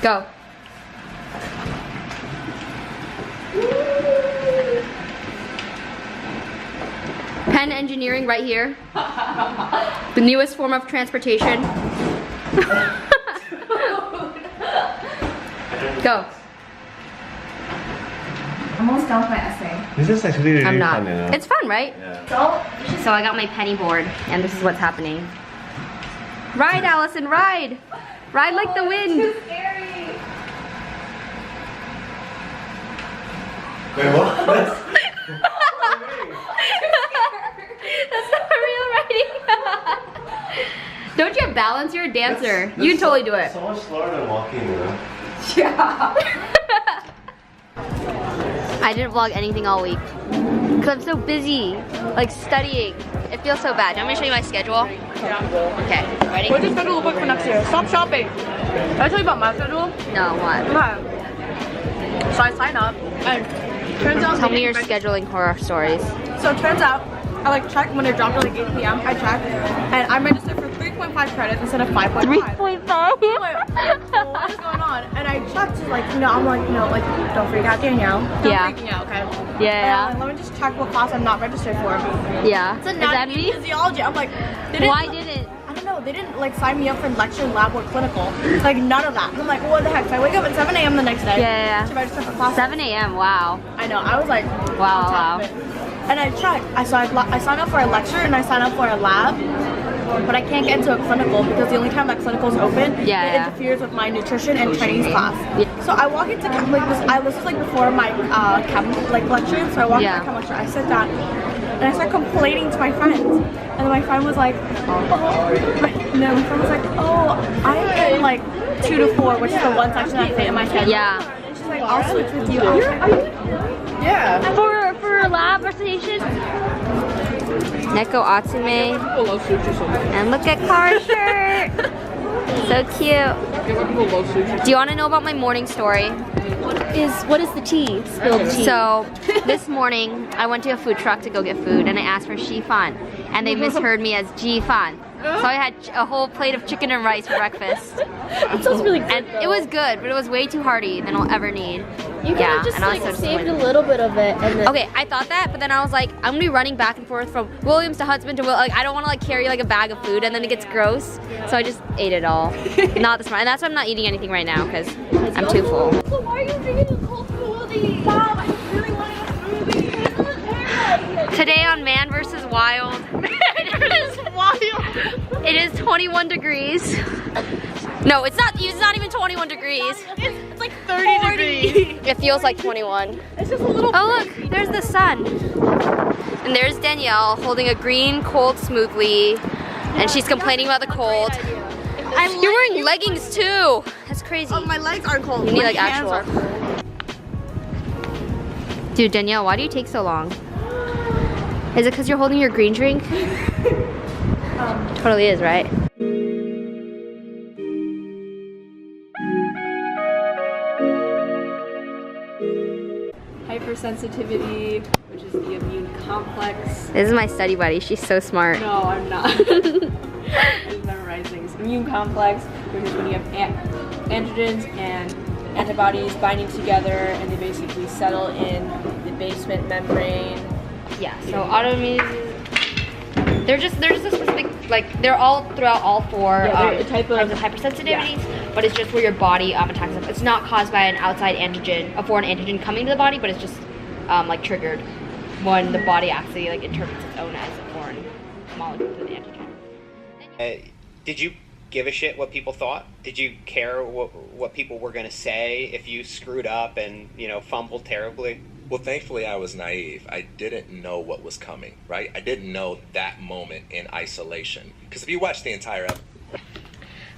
Go. Penn engineering right here. The newest form of transportation. Go. I'm almost done with my essay. This is actually really I'm not. fun, you know? It's fun, right? Yeah. So I got my penny board, and this is what's happening. Ride, Allison, ride! Ride like the wind. Too scary. Wait, what? That's not real riding. Don't you have balance? You're a dancer. You can totally do it. So much slower than walking, you know? Yeah. I didn't vlog anything all week because I'm so busy, like studying. It feels so bad. Do you want me to show you my schedule? Yeah. Okay, ready? What's your schedule look like for next year? Stop shopping. Did I tell you about my schedule? No, what? Okay. So I sign up, and turns out. Tell me your scheduling horror stories. So it turns out, I like check when it dropped at like 8 p.m. I check, and I'm registered for 3.5 credits instead of 5.5. 3.5? Well, what is going on? And I checked, like, you know, I'm like, you know, like, don't freak out, Danielle. Don't freak me out, okay? Yeah. And let me just check what class I'm not registered for. Yeah. It's a Is that me? physiology. I'm like, Why didn't? I don't know. They didn't like sign me up for lecture, lab, or clinical. Like none of that. I'm like, what the heck? So I wake up at 7 a.m. the next day. Yeah. To register for class. 7 a.m. Wow. I know. I was like, Wow. on top of it. And I checked. I signed up for a lecture and I signed up for a lab, but I can't get into a clinical because the only time that clinical is open, it interferes with my nutrition and Chinese class. Yeah. So I walk into this is like before my chem lecture. So I walk into my chem lecture. I sit down and I start complaining to my friends, and then my friend was like, oh, no, my friend was like, oh, I'm in like 2 to 4, which is the one section that fit in my schedule. Yeah. And she's like, I'll switch with you. Yeah. For lab recitation. Neko Atsume. And look at Kara's shirt. So cute. Do you want to know about my morning story? What is the tea? Spill the tea. So this morning I went to a food truck to go get food and I asked for Shifan and they misheard me as Jifan. So I had a whole plate of chicken and rice for breakfast. That sounds really good. And it was good, but it was way too hearty than I'll ever need. You could have just like saved a little bit of it and then. Okay, I thought that, but then I was like, I'm gonna be running back and forth from Williams to Huntsman to like I don't want to like carry like a bag of food and then it gets gross. So I just ate it all. Not this morning, and that's why I'm not eating anything right now because I'm too full. So why are you drinking a cold smoothie? Mom, I really want a smoothie. Today on Man vs. Wild. It is 21 degrees. No, it's not even 21 degrees. It's like 30 degrees. It feels like 21. It's just a little. Oh look, there's the sun. And there's Danielle holding a green cold smoothie. And she's complaining about the cold. You're wearing leggings too. That's crazy. Oh, my legs aren't cold. You need My like hands actual. are cold. Dude, Danielle, why do you take so long? Is it because you're holding your green drink? Totally is, right? Hypersensitivity, which is the immune complex. This is my study buddy. She's so smart. No, I'm not. I just memorize things. Immune complex, which is when you have antigens and antibodies binding together, and they basically settle in the basement membrane. Yeah. So autoimmune. They're just a specific, like they're all throughout all four type of hypersensitivities, but it's just where your body attacks them. It's not caused by an outside antigen, a foreign antigen coming to the body, but it's just like triggered when the body actually like interprets its own as a foreign molecule to the antigen. Did you give a shit what people thought? Did you care what people were gonna say if you screwed up and fumbled terribly? Well, thankfully I was naive. I didn't know what was coming, right? I didn't know that moment in isolation. Because if you watch the entire episode.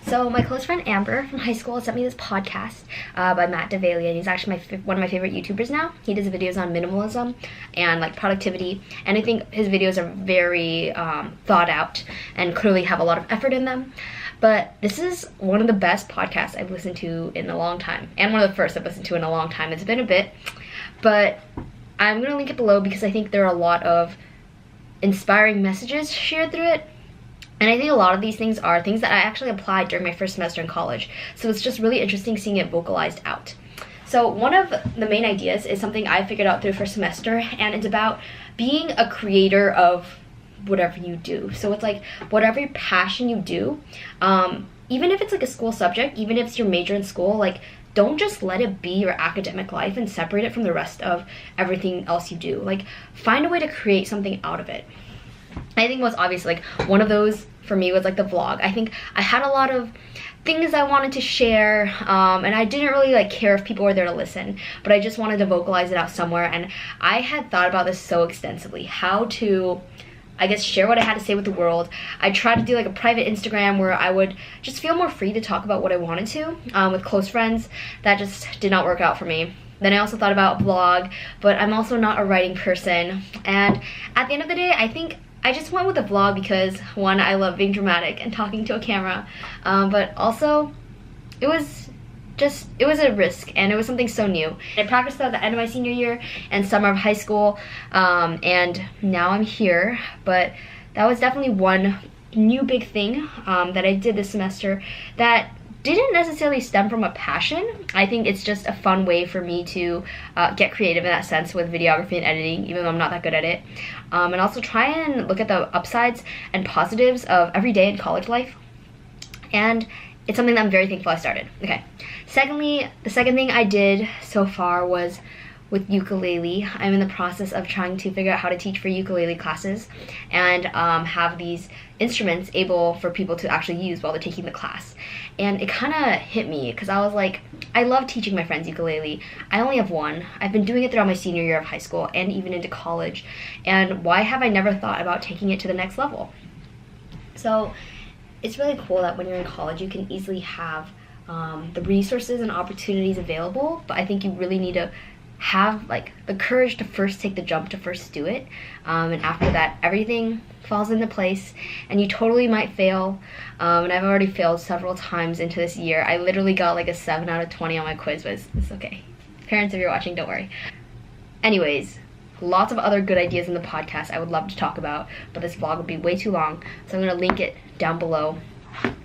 So my close friend Amber from high school sent me this podcast by Matt DeValia, and he's actually one of my favorite YouTubers now. He does videos on minimalism and like productivity, and I think his videos are very thought out and clearly have a lot of effort in them. But this is one of the best podcasts I've listened to in a long time, and one of the first I've listened to in a long time. It's been a bit, but I'm gonna link it below because I think there are a lot of inspiring messages shared through it. And I think a lot of these things are things that I actually applied during my first semester in college. So it's just really interesting seeing it vocalized out. So one of the main ideas is something I figured out through first semester, and it's about being a creator of whatever you do. So it's like whatever passion you do, even if it's like a school subject, even if it's your major in school, like don't just let it be your academic life and separate it from the rest of everything else you do. Like find a way to create something out of it. I think most obvious, like one of those for me was like the vlog. I think I had a lot of things I wanted to share, and I didn't really like care if people were there to listen, but I just wanted to vocalize it out somewhere. And I had thought about this so extensively, how to, I guess, share what I had to say with the world. I tried to do like a private Instagram where I would just feel more free to talk about what I wanted to with close friends. That just did not work out for me. Then I also thought about a vlog, but I'm also not a writing person. And at the end of the day, I think I just went with a vlog because, one, I love being dramatic and talking to a camera, but also it was a risk, and it was something so new. I practiced at the end of my senior year and summer of high school, and now I'm here. But that was definitely one new big thing that I did this semester that didn't necessarily stem from a passion. I think it's just a fun way for me to get creative in that sense with videography and editing, even though I'm not that good at it. And also try and look at the upsides and positives of every day in college life. And it's something that I'm very thankful I started. Okay. Secondly, the second thing I did so far was with ukulele. I'm in the process of trying to figure out how to teach for ukulele classes and have these instruments able for people to actually use while they're taking the class. And it kind of hit me because I was like, I love teaching my friends ukulele. I only have one. I've been doing it throughout my senior year of high school and even into college. And why have I never thought about taking it to the next level? So it's really cool that when you're in college, you can easily have the resources and opportunities available, but I think you really need to have like the courage to first take the jump, to first do it, and after that everything falls into place. And you totally might fail, and I've already failed several times into this year. I literally got like a 7 out of 20 on my quiz, but it's okay. Parents, if you're watching, don't worry. Anyways, lots of other good ideas in the podcast I would love to talk about, but this vlog would be way too long, so I'm going to link it down below.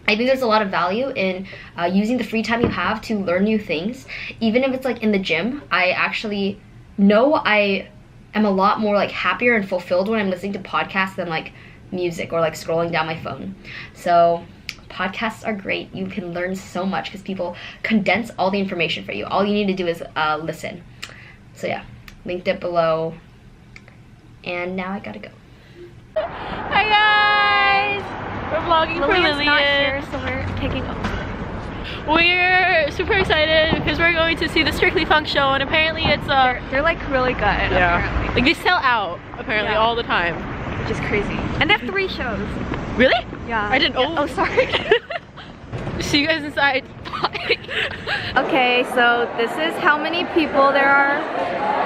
I think there's a lot of value in using the free time you have to learn new things. Even if it's like in the gym, I actually know I am a lot more like happier and fulfilled when I'm listening to podcasts than like music or like scrolling down my phone. So podcasts are great. You can learn so much because people condense all the information for you. All you need to do is listen. So yeah, linked it below. And now I gotta go. Hi guys! We're vlogging for Lillian. Not here, so we're taking over. We're super excited because we're going to see the Strictly Funk show, and apparently it's They're like really good. yeah, Apparently. like they sell out apparently all the time, Which is crazy. And they have 3 shows. Really? Yeah. I didn't. Oh, sorry. See you guys inside. Okay, so this is how many people there are,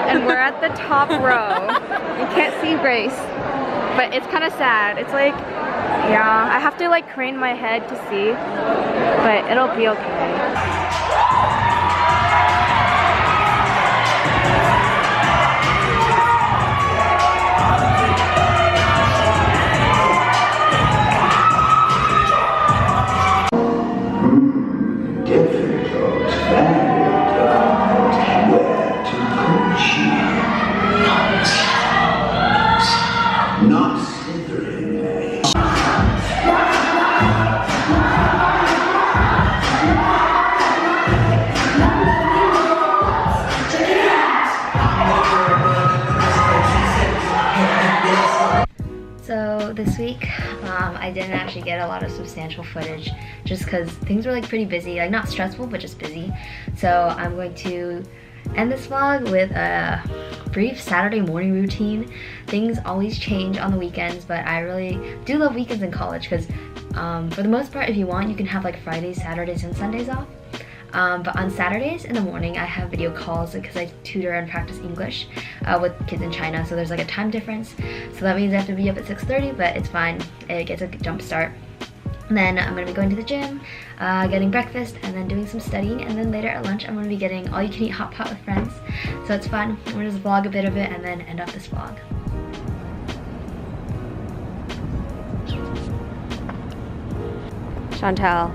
and we're at the top row. You can't see Grace, but it's kind of sad. It's like, yeah, I have to like crane my head to see, but it'll be okay. So this week, I didn't actually get a lot of substantial footage just because things were like pretty busy, like not stressful, but just busy. So I'm going to end this vlog with a brief Saturday morning routine. Things always change on the weekends, but I really do love weekends in college because for the most part, if you want, you can have like Fridays, Saturdays, and Sundays off. But on Saturdays in the morning, I have video calls because I tutor and practice English with kids in China, so there's like a time difference. So that means I have to be up at 6:30, but it's fine. It gets a jump start. And then I'm going to be going to the gym, getting breakfast, and then doing some studying. And then later at lunch, I'm going to be getting all-you-can-eat hot pot with friends. So it's fun. I'm going to just vlog a bit of it and then end off this vlog. Chantal,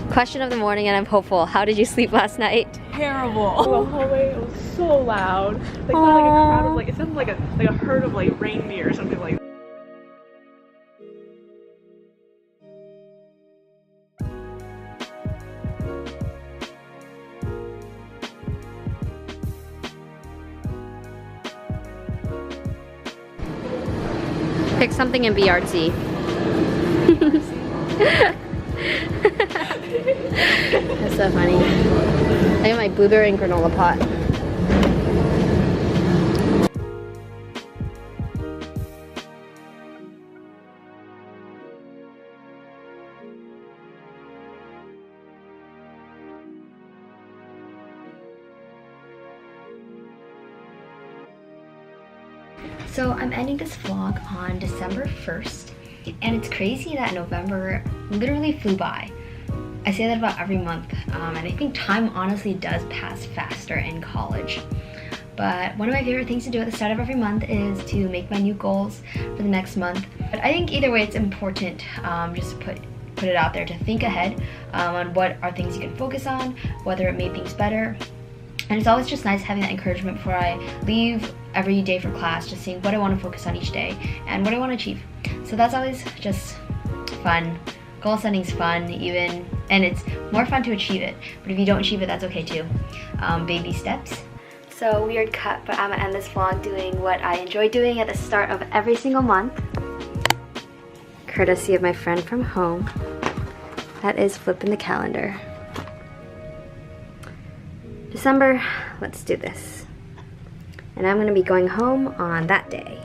question of the morning, and I'm hopeful. How did you sleep last night? Terrible. The hallway, it was so loud. Like, not like a crowd of, like, it sounded like a herd of like reindeer or something like that. Pick something and be artsy. That's so funny. I got my blueberry and granola pot. So I'm ending this vlog on December 1st, and it's crazy that November literally flew by. I say that about every month, and I think time honestly does pass faster in college. But one of my favorite things to do at the start of every month is to make my new goals for the next month. But I think either way it's important just to put it out there to think ahead on what are things you can focus on, whether it made things better. And it's always just nice having that encouragement before I leave every day for class, just seeing what I want to focus on each day and what I want to achieve. So that's always just fun. Goal setting's fun, and it's more fun to achieve it. But if you don't achieve it, that's okay too. Baby steps. So weird cut, but I'm gonna end this vlog doing what I enjoy doing at the start of every single month, courtesy of my friend from home. That is flipping the calendar. December, let's do this. And I'm gonna be going home on that day.